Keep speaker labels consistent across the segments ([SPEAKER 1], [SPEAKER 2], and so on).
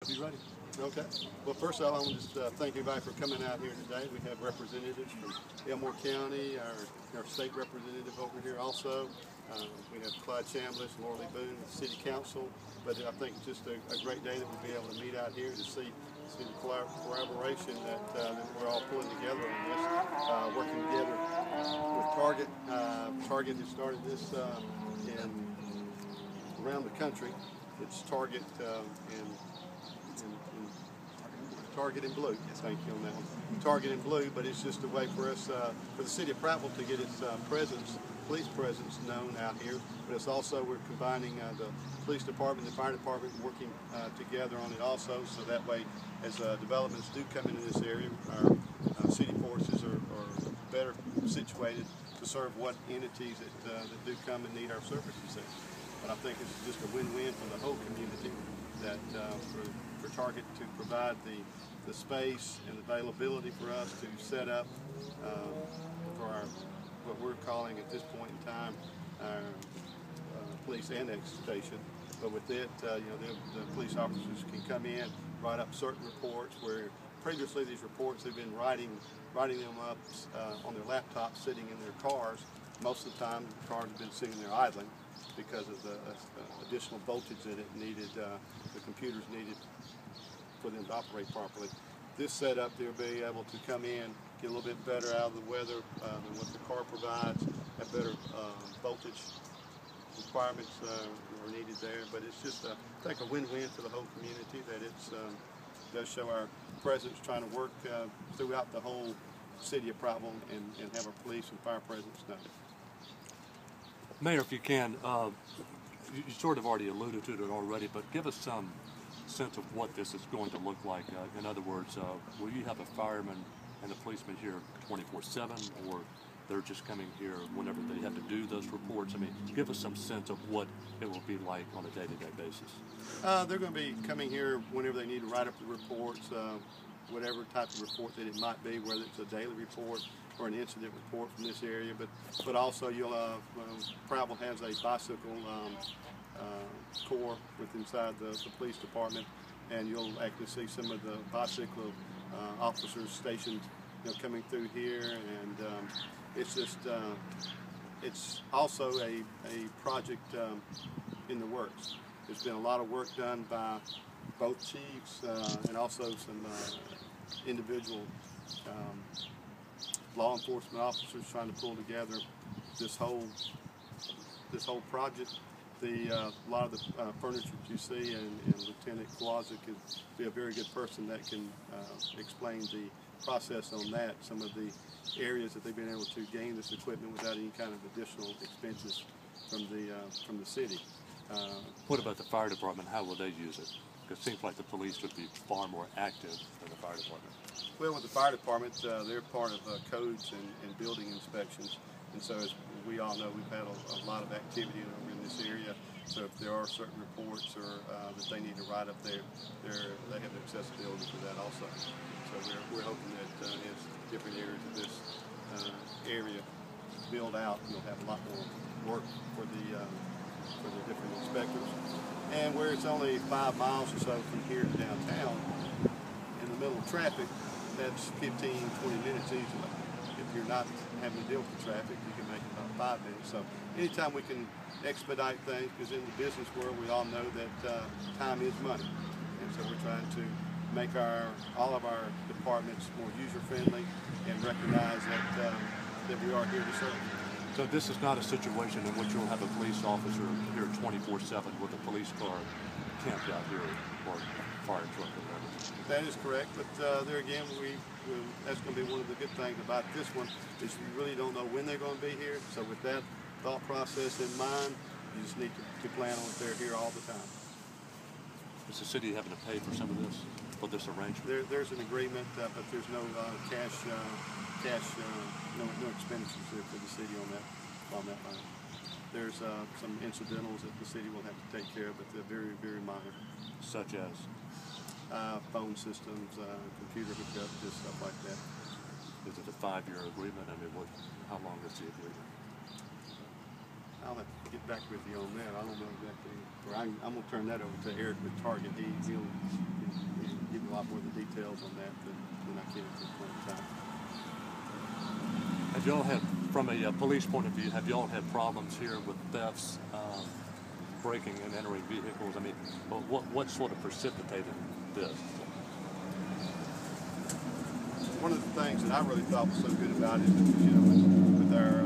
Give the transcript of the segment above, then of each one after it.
[SPEAKER 1] You ready? Okay. Well, first of all, I want to just thank everybody for coming out here today. We have representatives from Elmore County, our state representative over here also. We have Clyde Chambliss, Laura Lee Boone, the City Council. But I think it's just a great day that we'll be able to meet out here to see the collaboration that we're all pulling together on this, working together with Target. Target has started this around the country. It's Target Target in blue. Thank you on that one. Target in blue, but it's just a way for us, for the city of Prattville to get its police presence known out here. But it's also, we're combining the police department and the fire department working together on it also, so that way as developments do come into this area, our city forces are better situated to serve what entities that do come and need our services. But I think it's just a win-win for the whole community that for Target to provide the space and availability for us to set up for our, what we're calling at this point in time, our police annex station. But with it, the police officers can come in, write up certain reports where previously these reports they've been writing them up on their laptops, sitting in their cars. Most of the time, the cars have been sitting there idling because of the additional voltage that it needed, the computers needed for them to operate properly. This setup, they'll be able to come in, get a little bit better out of the weather than what the car provides, have better voltage requirements are needed there. But it's just, I think, a win-win for the whole community that it's does show our presence trying to work throughout the whole city of Prattville and have our police and fire presence known.
[SPEAKER 2] Mayor, if you can, you sort of already alluded to it already, but give us some sense of what this is going to look like. In other words, will you have a fireman and a policeman here 24/7, or they're just coming here whenever they have to do those reports? I mean, give us some sense of what it will be like on a day-to-day basis.
[SPEAKER 1] They're going to be coming here whenever they need to write up the reports, whatever type of report that it might be, whether it's a daily report or an incident report from this area. But also, Prattville has a bicycle corps inside the police department, and you'll actually see some of the bicycle officers stationed, coming through here, and it's just it's also a project in the works. There's been a lot of work done by both chiefs and also some individual law enforcement officers trying to pull together this whole project. A lot of the furniture that you see, and Lieutenant Kowalczyk could be a very good person that can explain the process on that, some of the areas that they've been able to gain this equipment without any kind of additional expenses from the city.
[SPEAKER 2] What about the fire department? How will they use it? Because it seems like the police would be far more active than the fire department.
[SPEAKER 1] Well, with the fire department, they're part of codes and building inspections, and so as we all know, we've had a lot of activity over in this area. So if there are certain reports or that they need to write up there, they have accessibility for that also. So we're hoping that as different areas of this area build out, you'll have a lot more work for the different inspectors. And where it's only 5 miles or so from here to downtown, in the middle of traffic, that's 15, 20 minutes easily. If you're not having to deal with the traffic, you can make it about 5 minutes. So anytime we can expedite things, because in the business world we all know that time is money. And so we're trying to make all of our departments more user-friendly and recognize that we are here to serve.
[SPEAKER 2] So this is not a situation in which you'll have a police officer here 24/7 with a police car camped out here, or a fire truck or whatever.
[SPEAKER 1] That is correct, but there again, that's going to be one of the good things about this one, is you really don't know when they're going to be here. So with that thought process in mind, you just need to plan on if they're here all the time.
[SPEAKER 2] Is the city having to pay for some of this, for this arrangement?
[SPEAKER 1] There's an agreement, but there's no no expenditures there for the city on that line. There's some incidentals that the city will have to take care of, but they're very, very minor.
[SPEAKER 2] Such as?
[SPEAKER 1] Phone systems, computer hookup, just stuff like that.
[SPEAKER 2] Is it a 5-year agreement? I mean, how long is the agreement?
[SPEAKER 1] I'll have to get back with you on that. I don't know exactly. I'm going to turn that over to Eric with Target. He'll give you a lot more of the details on that than I can at this point in time.
[SPEAKER 2] Have y'all had, from a police point of view, have y'all had problems here with thefts, breaking and entering vehicles? I mean, what sort of precipitated this?
[SPEAKER 1] One of the things that I really thought was so good about it is, you know, with our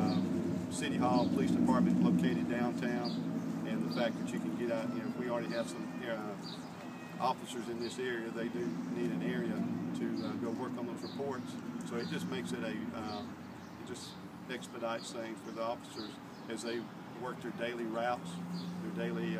[SPEAKER 1] City Hall Police Department located downtown, and the fact that you can get out, you know, if we already have some officers in this area, they do need an area to go work on those reports. So it just makes it it just expedites things for the officers as they work their daily routes, their daily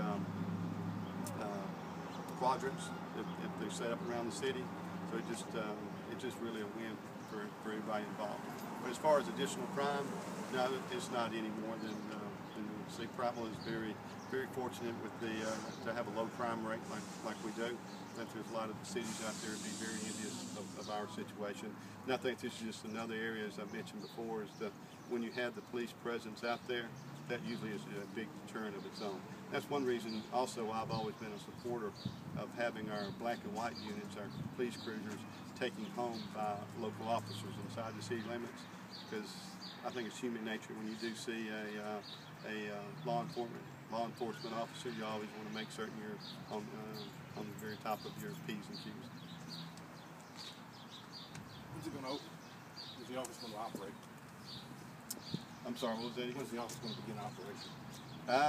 [SPEAKER 1] quadrants if they set up around the city. So it's just really a win for everybody involved. But as far as additional crime, no, it's not any more than see, Prattville is very fortunate with to have a low crime rate like we do. I think there's a lot of the cities out there would be very envious of our situation. And I think this is just another area, as I mentioned before, is that when you have the police presence out there, that usually is a big deterrent of its own. That's one reason also I've always been a supporter of having our black and white units, our police cruisers, taking home by local officers inside the city limits, because I think it's human nature when you do see a law enforcement officer, you always want to make certain you're on the very top of your P's and Q's.
[SPEAKER 3] When's it going to open? Is the office going to operate?
[SPEAKER 1] I'm sorry, what was that?
[SPEAKER 3] When's the office going to begin operation?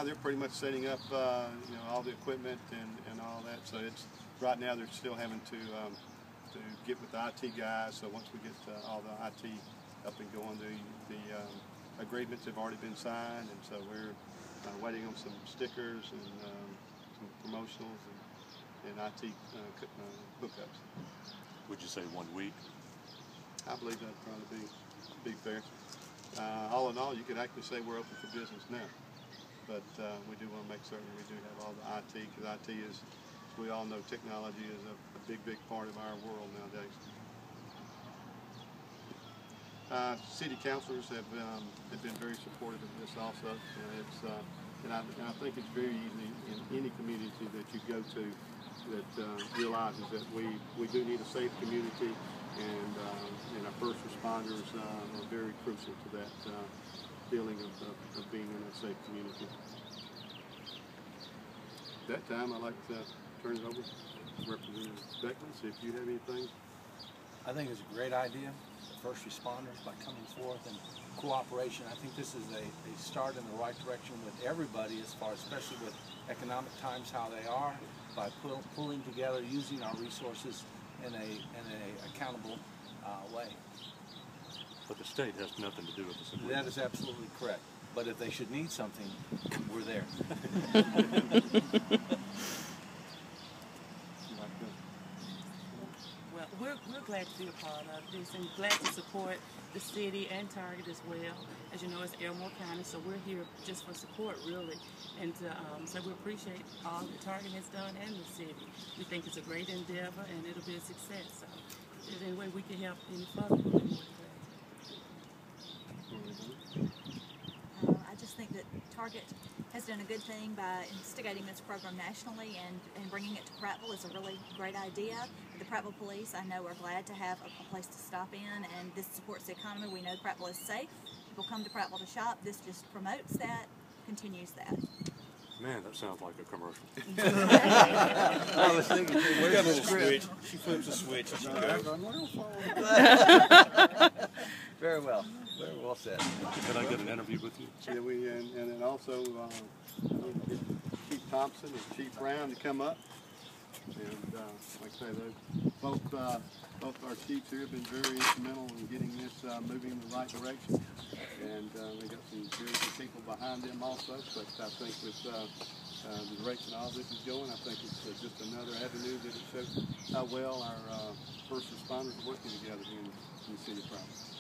[SPEAKER 1] They're pretty much setting up, you know, all the equipment and all that. So it's right now they're still having to get with the IT guys. So once we get all the IT up and going, the agreements have already been signed, and so we're waiting on some stickers and some promotionals and IT hookups.
[SPEAKER 2] Would you say 1 week?
[SPEAKER 1] I believe that'd probably be fair. All in all, you could actually say we're open for business now, but we do want to make certain we do have all the IT, because IT is, we all know, technology is a big part of our world nowadays. City councilors have been very supportive of this also. And I think it's very easy in any community that you go to that realizes that we do need a safe community, and our first responders are very crucial to that feeling of being in a safe community. At that time, I'd like to turn it over to Representative Beckman, see if you have anything.
[SPEAKER 4] I think it's a great idea. The first responders, by coming forth and cooperation, I think this is a start in the right direction with everybody, as far, especially with economic times how they are, by pulling together, using our resources in a accountable way.
[SPEAKER 2] But the state has nothing to do with this agreement.
[SPEAKER 4] That is absolutely correct. But if they should need something, we're there.
[SPEAKER 5] Well, we're glad to be a part of this, and glad to support the city and Target as well. As you know, it's Elmore County, so we're here just for support, really. And so we appreciate all that Target has done and the city. We think it's a great endeavor, and it'll be a success. So if there's any way we can help any further, we'll be more than glad.
[SPEAKER 6] I just think that Target has done a good thing by instigating this program nationally and bringing it to Prattville is a really great idea. The Prattville Police, I know, are glad to have a place to stop in, and this supports the economy. We know Prattville is safe. People come to Prattville to shop. This just promotes that, continues that.
[SPEAKER 2] Man, that sounds like a commercial.
[SPEAKER 3] I was thinking, we got a little switch. She flips a switch and she goes.
[SPEAKER 4] Very well. Very well said.
[SPEAKER 2] Can I get an interview with you?
[SPEAKER 1] Yeah, and then also get Chief Thompson and Chief Brown to come up. And like I say, both our chiefs here have been very instrumental in getting this moving in the right direction. And they got some very good people behind them also. But I think with the direction all this is going, I think it's just another avenue that it shows how well our first responders are working together here in the city of Prattville.